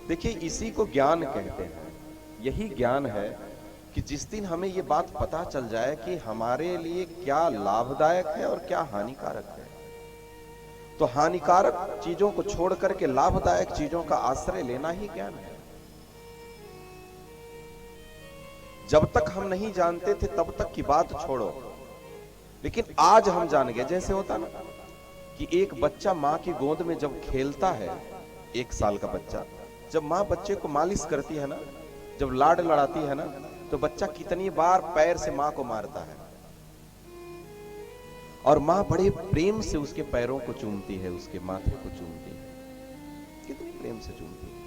देखिए, इसी को ज्ञान कहते हैं। यही ज्ञान है कि जिस दिन हमें ये बात पता चल जाए कि हमारे लिए क्या लाभदायक है और क्या हानिकारक है, तो हानिकारक चीजों को छोड़ करके लाभदायक चीजों का आश्रय लेना ही ज्ञान है। जब तक हम नहीं जानते थे तब तक की बात छोड़ो, लेकिन आज हम जान गए। जैसे होता ना कि एक बच्चा माँ की गोद में जब खेलता है, 1 साल का बच्चा, जब माँ बच्चे को मालिश करती है ना, जब लाड लड़ाती है ना, तो बच्चा कितनी बार पैर से माँ को मारता है, और माँ बड़े प्रेम से उसके पैरों को चूमती है, उसके माथे को चूमती है, कितनी प्रेम से चूमती है।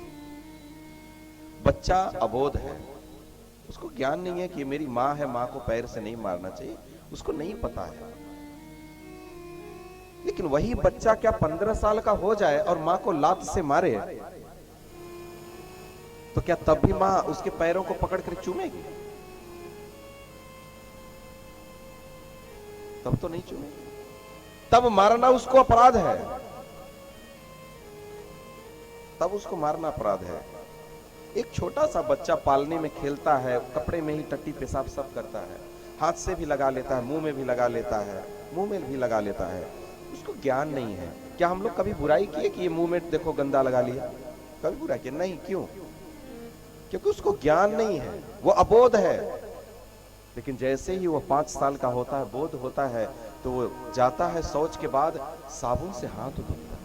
बच्चा अबोध है, उसको ज्ञान नहीं है कि मेरी माँ है, माँ को पैर से नहीं मारना चाहिए, उसको नहीं पता है। लेकिन वही बच्चा क्या 15 साल का हो जाए और माँ को लात से मारे, तो क्या तब भी माँ उसके पैरों को पकड़ कर चूमेगी? तब तो नहीं चूमेगी। तब मारना उसको अपराध है, तब उसको मारना अपराध है। एक छोटा सा बच्चा पालने में खेलता है, कपड़े में ही टट्टी पेशाब सब करता है, हाथ से भी लगा लेता है, मुंह में भी लगा लेता है, मुंह में भी लगा लेता है, उसको ज्ञान नहीं है। क्या हम लोग कभी बुराई किए कि ये मुंह में देखो गंदा लगा लिया? कभी बुरा किया नहीं। क्यों? क्योंकि उसको ज्ञान नहीं है, वो अबोध है। लेकिन जैसे ही वो 5 साल का होता है, बोध होता है, तो वो जाता है शौच के बाद साबुन से हाथ धोता है।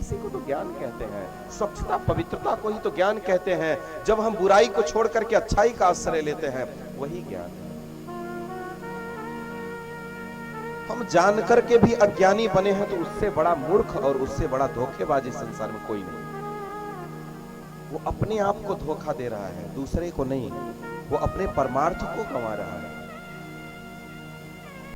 इसी को तो ज्ञान कहते हैं। स्वच्छता पवित्रता को ही तो ज्ञान कहते हैं। जब हम बुराई को छोड़ करके अच्छाई का आश्रय लेते हैं, वही ज्ञान है। हम जान करके भी अज्ञानी बने हैं, तो उससे बड़ा मूर्ख और उससे बड़ा धोखेबाज इस संसार में कोई नहीं। वो अपने आप को धोखा दे रहा है, दूसरे को नहीं। वो अपने परमार्थ को गंवा रहा है।